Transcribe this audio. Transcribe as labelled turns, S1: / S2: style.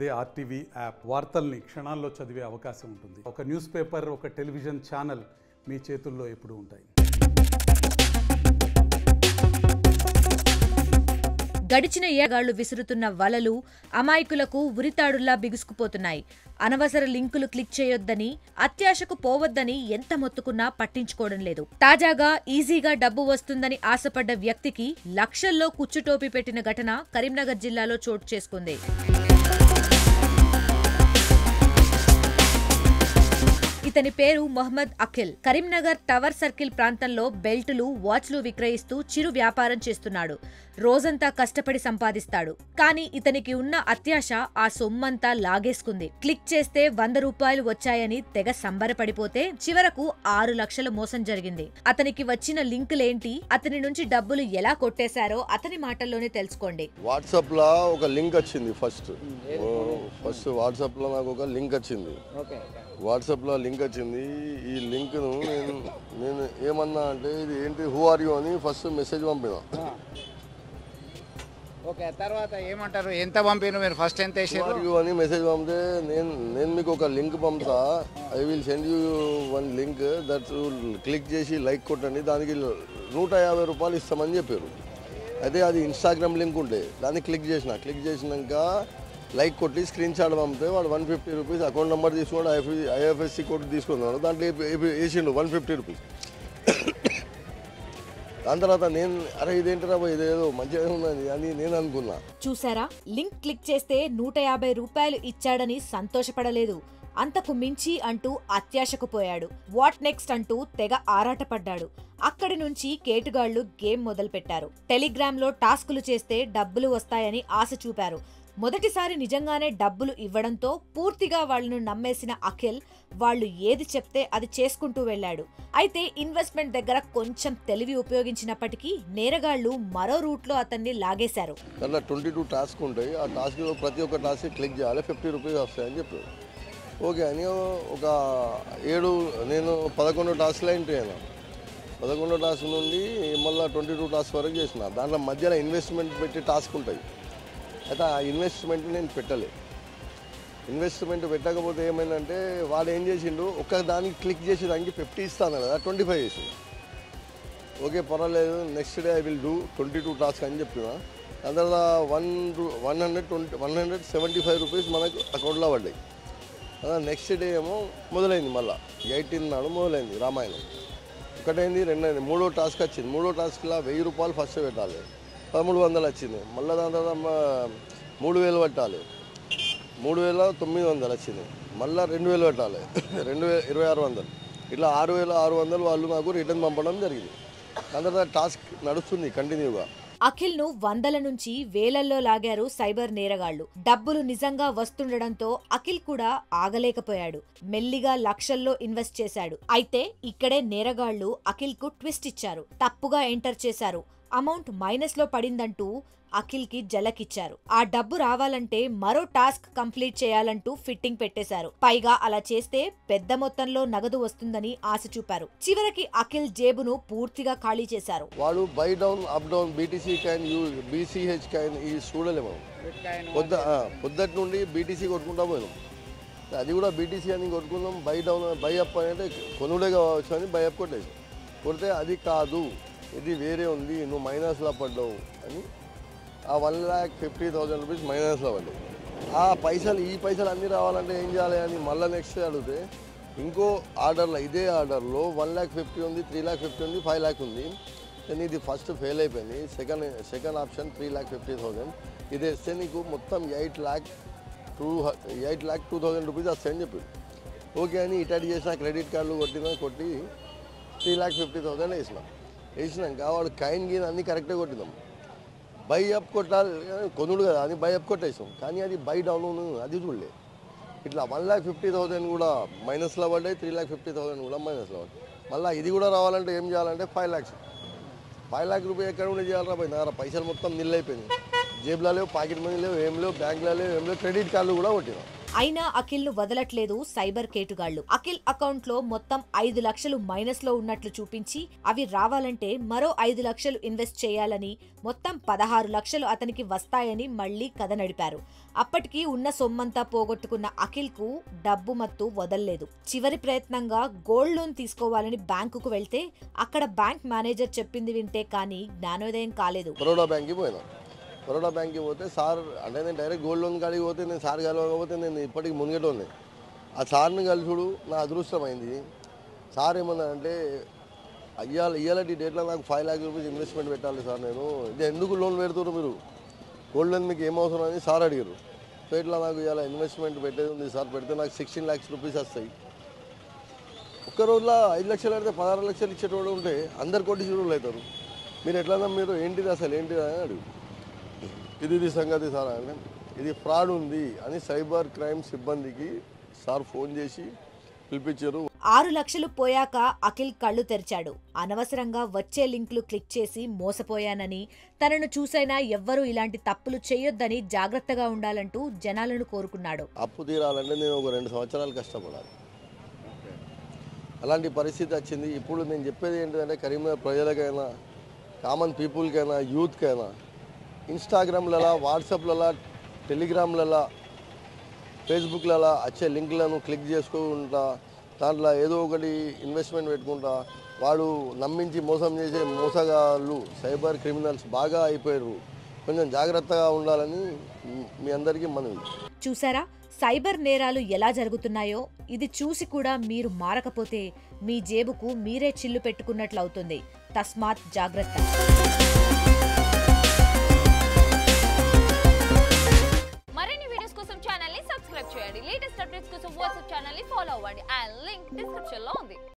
S1: అదే RTV app వార్తల్ని క్షణాల్లో చదివే అవకాశం ఉంటుంది. ఒక న్యూస్ పేపర్, ఒక టెలివిజన్ ఛానల్ మీ చేతుల్లో ఎప్పుడూ ఉంటాయి.
S2: గడిచిన ఏగాళ్లు విసురుతున్న వలలు అమాయకులకు ఉరితాడుల్లా బిగుసుకుపోతున్నాయి. అనవసర లింకులు క్లిక్ చేయొద్దని, అత్యాశకు పోవద్దని ఎంత మొత్తుకున్నా పట్టించుకోవడం లేదు. తాజాగా ఈజీగా డబ్బు వస్తుందని ఆశపడ్డ వ్యక్తికి లక్షల్లో కుచ్చుటోపీ పెట్టిన ఘటన కరీంనగర్ జిల్లాలో చోటు చేసుకుంది. ఇతని పేరు మొహమ్మద్ అఖిల్. కరీంనగర్ టవర్ సర్కిల్ ప్రాంతంలో బెల్టులు, వాచ్లు విక్రయిస్తూ చిరు వ్యాపారం చేస్తున్నాడు. రోజంతా కష్టపడి సంపాదిస్తాడు. కానీ ఇతనికి ఉన్న అత్యాశ ఆ సొమ్మంతా లాగేసుకుంది. క్లిక్ చేస్తే 100 రూపాయలు వచ్చాయని తెగ సంబరపడిపోతే చివరకు 6 లక్షల మోసం జరిగింది. అతనికి వచ్చిన లింకులేంటి, అతని నుంచి డబ్బులు ఎలా కొట్టేశారో అతని మాటల్లోనే తెలుసుకోండి.
S3: వాట్సాప్ లో ఒక లింక్ వచ్చింది. ఫస్ట్ వాట్సాప్ లో నాకు ఒక లింక్ వచ్చింది. వాట్సాప్ లో లింక్ వచ్చింది. ఈ లింక్ ను నేను ఏమన్నా అంటే ఇది ఏంటి, హూ ఆర్ యూ అని ఫస్ట్ మెసేజ్ పంపిన.
S4: ఓకే, తర్వాత ఏమంటారు, ఎంత పంపిన మీరు ఫస్ట్ ఎంత
S3: యూ అని మెసేజ్ పంపితే నేను మీకు ఒక లింక్ పంపుతా, I will send you one link that click చేసి లైక్ కొట్టండి, దానికి 150 రూపాయలు ఇస్తామని చెప్పారు. అయితే అది ఇన్స్టాగ్రామ్ లింక్ ఉంటే దాన్ని క్లిక్ చేసినాక లైక్ కొట్టి స్క్రీన్ షాట్ పంపితే వాడు 150 రూపీస్ అకౌంట్ నెంబర్ తీసుకున్నాడు, ఐఎఫ్ఎస్సి కోడ్ తీసుకున్నాడు, దాంట్లో వేసిండు 150 రూపీస్. దాని తర్వాత నేను అరే ఇదేంటరా ఇదేదో మంచిగా ఉన్నది అని నేను అనుకున్నా.
S2: చూసారా, లింక్ క్లిక్ చేస్తే 150 రూపాయలు ఇచ్చాడని సంతోషపడలేదు. అంతకు మించి అంటూ అత్యాశకు పోయాడు. వాట్ నెక్స్ట్ అంటూ తెగ ఆరాటపడ్డాడు. అక్కడి నుంచి కేటుగాళ్లు గేమ్ మొదలుపెట్టారు. టెలిగ్రామ్లో టాస్కులు చేస్తే డబ్బులు వస్తాయని ఆశ చూపారు. మొదటిసారి నిజంగానే డబ్బులు ఇవ్వడంతో పూర్తిగా వాళ్లను నమ్మేసిన అఖిల్ వాళ్లు ఏది చెప్తే అది చేసుకుంటూ వెళ్లాడు. అయితే ఇన్వెస్ట్మెంట్ దగ్గర కొంచెం తెలివి ఉపయోగించినప్పటికీ నేరగాళ్లు మరో రూట్లో అతన్ని లాగేశారు.
S3: 22 టాస్క్ ఉంటాయి. ఆ టాస్క్ లో ప్రతి ఒక్క టాస్క్ క్లిక్ చేయాలి, 50 రూపీస్ వస్తాయని చెప్పారు. ఓకే అని ఒక 11 టాస్క్లో ఎంట్రీ అయినా. 11 టాస్క్ నుండి మళ్ళీ 22 టాస్క్ వరకు చేసిన. దాంట్లో మధ్యలో ఇన్వెస్ట్మెంట్ పెట్టి టాస్క్ ఉంటాయి. అయితే ఆ ఇన్వెస్ట్మెంట్ నేను పెట్టలే. ఇన్వెస్ట్మెంట్ పెట్టకపోతే ఏమైందంటే వాడు ఏం చేసిండు, ఒక్క దానికి క్లిక్ చేసి దానికి 50 ఇస్తాను కదా, 25 చేసిండు. ఓకే పర్వాలేదు, next day I will do 22 task అని చెప్పిన. దాని తర్వాత 175 రూపీస్ మనకు అకౌంట్లో పడ్డాయి. నెక్స్ట్ డే ఏమో మొదలైంది, మళ్ళీ 18 నాడు మొదలైంది రామాయణం. ఒకటైంది, రెండైంది, మూడో టాస్క్ వచ్చింది. మూడో టాస్క్లో 1000 రూపాయలు ఫస్ట్ పెట్టాలి, 1300 వచ్చింది. మళ్ళీ దాని తర్వాత 3000 పెట్టాలి, 3900 వచ్చింది. మళ్ళీ 2000 పెట్టాలి, 2600. ఇట్లా 6600 వాళ్ళు నాకు రిటర్న్ పంపడం జరిగింది. దాని తర్వాత టాస్క్ నడుస్తుంది కంటిన్యూగా.
S2: అఖిల్ ను 100ల నుంచి 1000ల్లో లాగారు సైబర్ నేరగాళ్లు. డబ్బులు నిజంగా వస్తుండడంతో అఖిల్ కూడా ఆగలేకపోయాడు. మెల్లిగా లక్షల్లో ఇన్వెస్ట్ చేశాడు. అయితే ఇక్కడే నేరగాళ్లు అఖిల్ కు ట్విస్ట్ ఇచ్చారు. తప్పుగా ఎంటర్ చేశారు. అమౌంట్ మైనస్ లో పడిందంటూ అఖిల్ కి జలకిచ్చారు. ఆ డబ్బు రావాలంటే మరో టాస్క్ కంప్లీట్ చేయాలంటూ ఫిట్టింగ్ పెట్టేశారు. పైగా అలా చేస్తే పెద్ద మొత్తంలో నగదు వస్తుందని ఆశ చూపారు. చివరికి అఖిల్ జేబును పూర్తిగా ఖాళీ చేశారు.
S3: వాడు by down, up down, BTC coin, BCH coin ఈ చూడలేము. పొద్దుటి నుండి బీటీసీ కొట్టుకుంటా పోయినాం. అది కూడా బీటీసీ అని కొట్టుకుందాం. బై డౌన్, బై అప్ అంటే కొనుడే కావచ్చు అని బై అప్ కొట్టేసాం. కొడితే అది కాదు, ఇది వేరే ఉంది, నువ్వు మైనస్లో పడ్డావు అని ఆ 1,50,000 రూపీస్ మైనస్లో పడ్డాయి. ఈ పైసలు అన్నీ రావాలంటే ఏం చేయాలి అని మళ్ళీ నెక్స్ట్ అడిగితే ఇంకో ఆర్డర్లో, ఇదే ఆర్డర్లో 1,50,000 ఉంది, 3,50,000 ఉంది, 5,00,000 ఉంది. కానీ ఇది ఫస్ట్ ఫెయిల్ అయిపోయింది. Second option 3,50,000. ఇది వేస్తే నీకు మొత్తం 8,02,000 రూపీస్ వస్తాయని చెప్పి ఓకే అని ఇటాటి చేసిన. క్రెడిట్ కార్డులు కొట్టి 3,50,000 వేసినాక వాడు కాయిన్ గీన్ అన్నీ కరెక్ట్గా కొట్టినాం. బై అప్ కొట్టాలి, కొనుడు కదా అని బై అప్ కొట్టేసాం. కానీ అది బై డౌన్ అది చూడలే. ఇట్లా 1,50,000 కూడా మైనస్లో పడ్డాయి, 3,50,000 కూడా మైనస్లో పడ్డాయి. మళ్ళీ ఇది కూడా రావాలంటే ఏం చేయాలంటే 5 lakhs. 5 lakh రూపాయలు ఎక్కడ ఉండి చేయాలరా పోయి, నా పైసలు మొత్తం నిల్ అయిపోయింది. జేబులో లేవు, పాకెట్ మనీ లేవు, ఏం లేవు, బ్యాంకులో లేవు, ఏం లేవు, క్రెడిట్ కార్డులు కూడా కొట్టినాం.
S2: అయినా అఖిల్ ను వదలట్లేదు సైబర్ కేటుగాళ్లు. అఖిల్ అకౌంట్ లో మొత్తం 5 లక్షలు మైనస్ లో ఉన్నట్లు చూపించి అవి రావాలంటే మరో 5 లక్షలు ఇన్వెస్ట్ చేయాలని, మొత్తం 16 లక్షలు అతనికి వస్తాయని మళ్లీ కథ నడిపారు. అప్పటికి ఉన్న సొమ్మంతా పోగొట్టుకున్న అఖిల్ కు డబ్బు మత్తు వదల్లేదు. చివరి ప్రయత్నంగా గోల్డ్ లోన్ తీసుకోవాలని బ్యాంకుకు వెళ్తే అక్కడ బ్యాంక్ మేనేజర్ చెప్పింది వింటే కానీ జ్ఞానోదయం కాలేదు.
S3: బరోడా బ్యాంక్కి పోయినా. బరోడా బ్యాంక్కి పోతే సార్ అంటే నేను డైరెక్ట్ గోల్డ్ లోన్ కాడికి పోతే నేను సార్ కలవకపోతే నేను ఇప్పటికి మునిగేటోనే. ఆ సార్ని కలిసుడు నా అదృష్టమైంది. సార్ ఏమన్నారంటే ఇయ్యాలటి డేట్లో నాకు 5 లాక్ రూపీస్ ఇన్వెస్ట్మెంట్ పెట్టాలి సార్, నేను ఇది ఎందుకు లోన్ పెడుతున్నారు మీరు, గోల్డ్ లోన్ మీకు ఏమవసరం అని సార్ అడిగారు. సో ఇట్లా నాకు ఇవాళ ఇన్వెస్ట్మెంట్ పెట్టేది ఉంది సార్, పెడితే నాకు 16 lakhs రూపీస్ వస్తాయి. ఒక్క రోజులో 5 లక్షలు అయితే 16 లక్షలు ఇచ్చేటోడు ఉంటే అందరు కోటీశ్వరులు అవుతారు. మీరు ఎట్లా మీరు ఏంటిది అసలు ఏంటిది అని అడుగు. ఇది సంగతి సార్ అంటే ఇది ఫ్రాడ్ ఉంది అని సైబర్ క్రైమ్ సిబ్బందికి సార్ ఫోన్ చేసి పిలిపించారు.
S2: 6 లక్షలు పోయాక అఖిల్ కళ్ళు తెరిచాడు. అనవసరంగా వచ్చే లింకులు క్లిక్ చేసి మోసపోయానని, తనను చూసైనా ఎవ్వరూ ఇలాంటి తప్పులు చేయొద్దని జాగ్రత్తగా ఉండాలంటూ జనాలను కోరుకున్నాడు.
S3: అప్పు తీరాలంటే నేను ఒక 2 సంవత్సరాలు కష్టపడాలి, అలాంటి పరిస్థితి వచ్చింది. ఇప్పుడు నేను చెప్పేది ఏంటంటే కరీంనగర్ ప్రజలకైనా, కామన్ పీపుల్కైనా, యూత్కైనా ఇన్స్టాగ్రామ్లలో, వాట్సాప్లలో, టెలిగ్రామ్లలో, ఫేస్బుక్లలో వచ్చే లింకులను క్లిక్ చేసుకుంటా దాంట్లో ఏదో ఒకటి ఇన్వెస్ట్మెంట్ పెట్టుకుంటా వాడు నమ్మించి మోసం చేసే మోసగాళ్ళు, సైబర్ క్రిమినల్స్ బాగా అయిపోయారు. కొంచెం జాగ్రత్తగా ఉండాలని మీ అందరికీ మనవి.
S2: చూసారా సైబర్ నేరాలు ఎలా జరుగుతున్నాయో? ఇది చూసి కూడా మీరు మారకపోతే మీ జేబుకు మీరే చిల్లు పెట్టుకున్నట్లవుతుంది. తస్మాత్ జాగ్రత్త.
S5: మరిన్ని వీడియోస్ కోసం ఛానల్ ని సబ్స్క్రైబ్ చేయండి. లేటెస్ట్ అప్డేట్స్ కోసం వాట్సాప్ ఛానల్ ని ఫాలో అవ్వండి. ఆ లింక్ డిస్క్రిప్షన్ లో ఉంది.